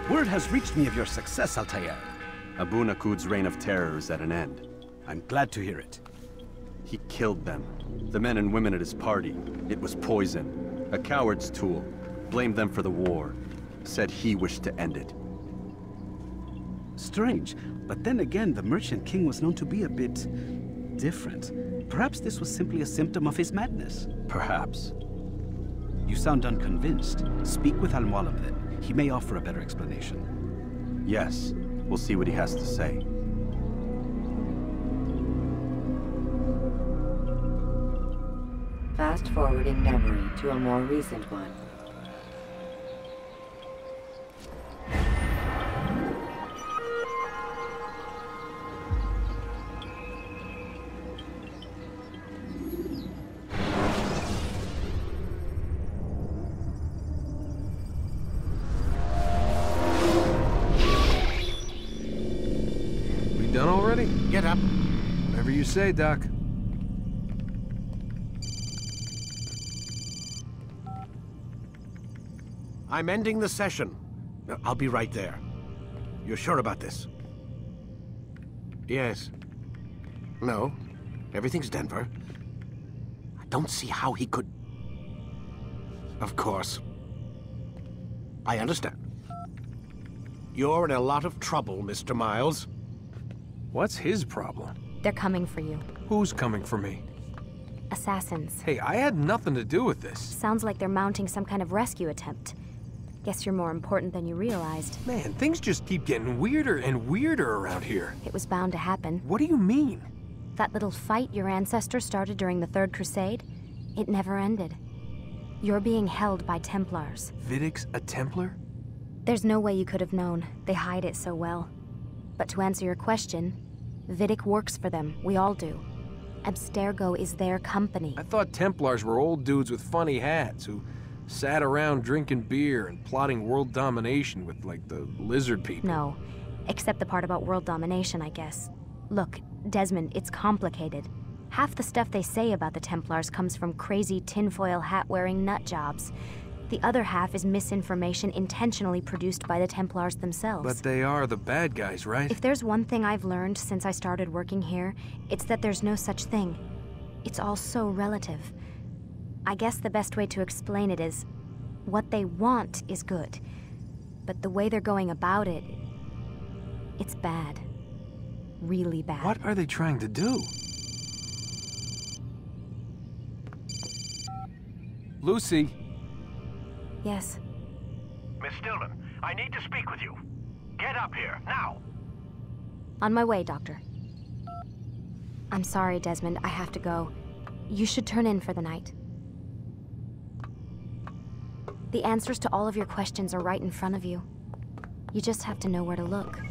Word has reached me of your success, Altaïr. Abu Naqud's reign of terror is at an end. I'm glad to hear it. He killed them. The men and women at his party. It was poison. A coward's tool. Blamed them for the war. Said he wished to end it. Strange, but then again, the Merchant King was known to be a bit different. Perhaps this was simply a symptom of his madness. Perhaps. You sound unconvinced. Speak with Al-Mualim then. He may offer a better explanation. Yes. We'll see what he has to say. Fast-forwarding memory to a more recent one. We done already? Get up. Whatever you say, Doc. I'm ending the session. I'll be right there. You're sure about this? Yes. No. Everything's Denver. I don't see how he could... Of course. I understand. You're in a lot of trouble, Mr. Miles. What's his problem? They're coming for you. Who's coming for me? Assassins. Hey, I had nothing to do with this. Sounds like they're mounting some kind of rescue attempt. Guess you're more important than you realized. Man, things just keep getting weirder and weirder around here. It was bound to happen. What do you mean? That little fight your ancestors started during the Third Crusade, it never ended. You're being held by Templars. Vidic's a Templar? There's no way you could have known. They hide it so well. But to answer your question, Vidic works for them. We all do. Abstergo is their company. I thought Templars were old dudes with funny hats who sat around drinking beer and plotting world domination with, like, the lizard people. No. Except the part about world domination, I guess. Look, Desmond, it's complicated. Half the stuff they say about the Templars comes from crazy tinfoil hat-wearing nut jobs. The other half is misinformation intentionally produced by the Templars themselves. But they are the bad guys, right? If there's one thing I've learned since I started working here, it's that there's no such thing. It's all so relative. I guess the best way to explain it is, what they want is good. But the way they're going about it, it's bad. Really bad. What are they trying to do? Lucy. Yes. Miss Stillman, I need to speak with you. Get up here, now! On my way, Doctor. I'm sorry, Desmond. I have to go. You should turn in for the night. The answers to all of your questions are right in front of you. You just have to know where to look.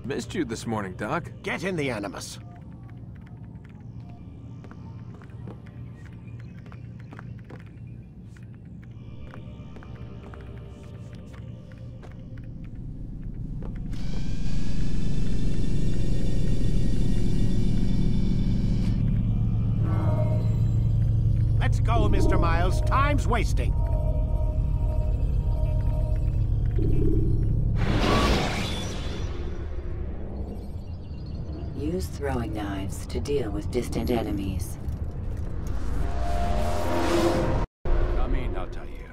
Missed you this morning, Doc. Get in the Animus. Let's go, Mr. Miles. Time's wasting. Use throwing knives to deal with distant enemies. Come in, Altaïr.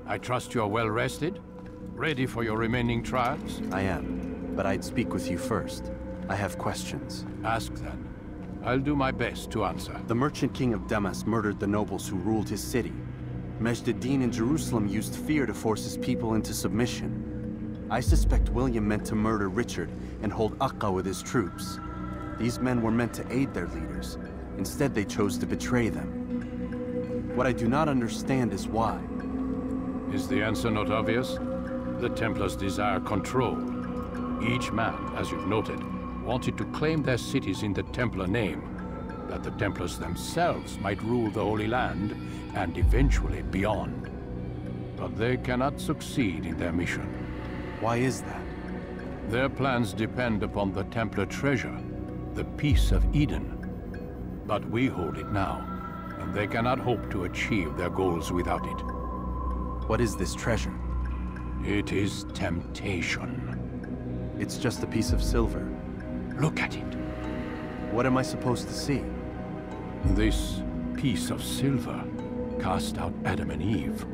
I trust you're well rested? Ready for your remaining trials? I am, but I'd speak with you first. I have questions. Ask then. I'll do my best to answer. The merchant king of Damas murdered the nobles who ruled his city. Majd-ad-Din in Jerusalem used fear to force his people into submission. I suspect William meant to murder Richard and hold Akka with his troops. These men were meant to aid their leaders. Instead, they chose to betray them. What I do not understand is why. Is the answer not obvious? The Templars desire control. Each man, as you've noted, wanted to claim their cities in the Templar name, that the Templars themselves might rule the Holy Land and eventually beyond. But they cannot succeed in their mission. Why is that? Their plans depend upon the Templar treasure, the Peace of Eden. But we hold it now, and they cannot hope to achieve their goals without it. What is this treasure? It is temptation. It's just a piece of silver. Look at it. What am I supposed to see? This piece of silver cast out Adam and Eve.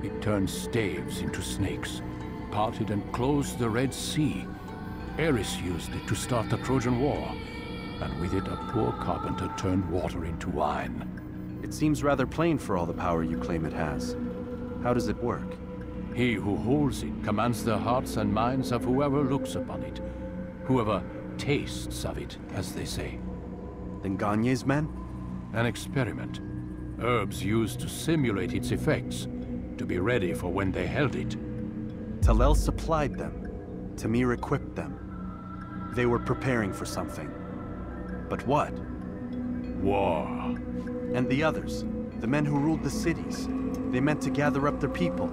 It turned staves into snakes, parted and closed the Red Sea. Ares used it to start the Trojan War, and with it a poor carpenter turned water into wine. It seems rather plain for all the power you claim it has. How does it work? He who holds it commands the hearts and minds of whoever looks upon it, whoever tastes of it, as they say. Then Gagne's men? An experiment. Herbs used to simulate its effects, to be ready for when they held it. Talel supplied them. Tamir equipped them. They were preparing for something. But what? War. And the others, the men who ruled the cities, they meant to gather up their people,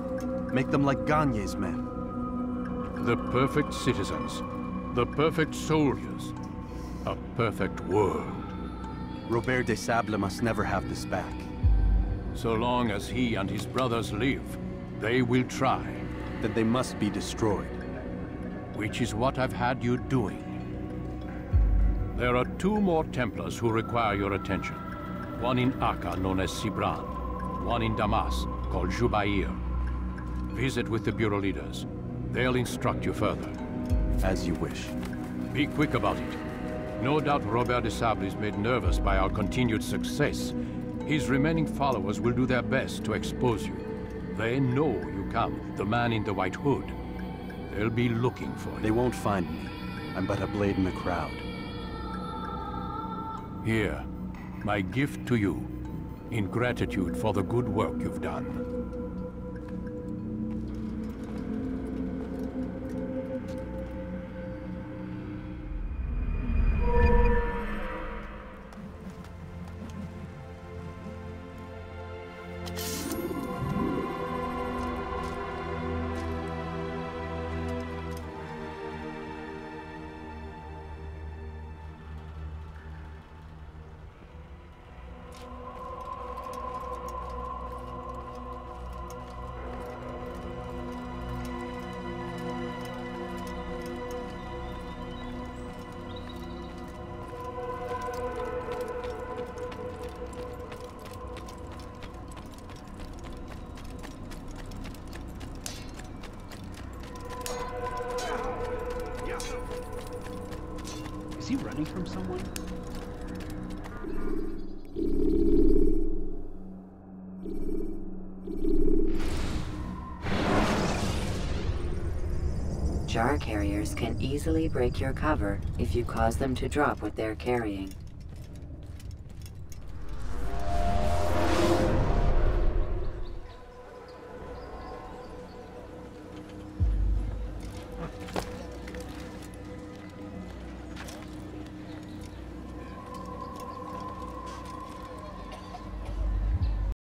make them like Gagne's men. The perfect citizens, the perfect soldiers, a perfect world. Robert de Sable must never have this back. So long as he and his brothers live, they will try. Then they must be destroyed. Which is what I've had you doing. There are 2 more Templars who require your attention. One in Akka, known as Sibran. One in Damas, called Jubair. Visit with the Bureau leaders. They'll instruct you further. As you wish. Be quick about it. No doubt Robert de Sable is made nervous by our continued success. His remaining followers will do their best to expose you. They know you come, the man in the white hood. They'll be looking for you. They won't find me. I'm but a blade in the crowd. Here, my gift to you, in gratitude for the good work you've done. Is he running from someone? Jar carriers can easily break your cover if you cause them to drop what they're carrying.